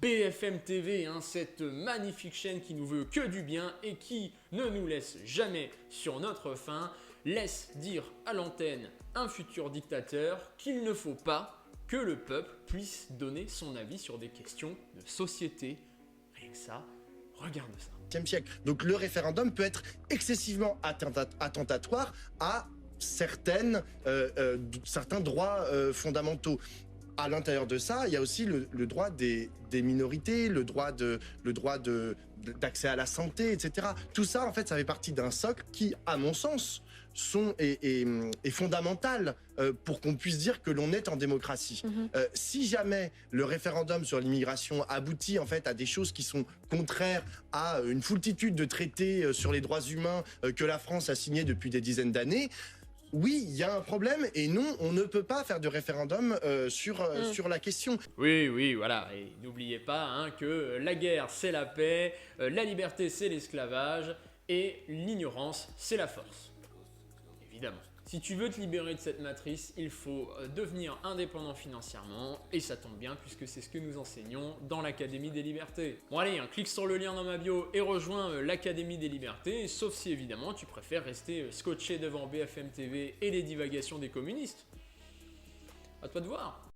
BFM TV, cette magnifique chaîne qui nous veut que du bien et qui ne nous laisse jamais sur notre faim, laisse dire à l'antenne un futur dictateur qu'il ne faut pas que le peuple puisse donner son avis sur des questions de société. Rien que ça, regarde ça. Siècle. Donc le référendum peut être excessivement attentatoire à certains droits fondamentaux. À l'intérieur de ça, il y a aussi le droit des minorités, le droit d'accès à la santé, etc. Tout ça, en fait, ça fait partie d'un socle qui, à mon sens, est fondamental pour qu'on puisse dire que l'on est en démocratie. Si jamais le référendum sur l'immigration aboutit en fait à des choses qui sont contraires à une foultitude de traités sur les droits humains que la France a signés depuis des dizaines d'années, oui, il y a un problème et non, on ne peut pas faire de référendum sur la question. Oui, voilà. Et n'oubliez pas que la guerre, c'est la paix, la liberté, c'est l'esclavage et l'ignorance, c'est la force. Évidemment. Si tu veux te libérer de cette matrice, il faut devenir indépendant financièrement, et ça tombe bien puisque c'est ce que nous enseignons dans l'Académie des Libertés. Bon allez, clique sur le lien dans ma bio et rejoins l'Académie des Libertés, sauf si évidemment tu préfères rester scotché devant BFM TV et les divagations des communistes. À toi de voir.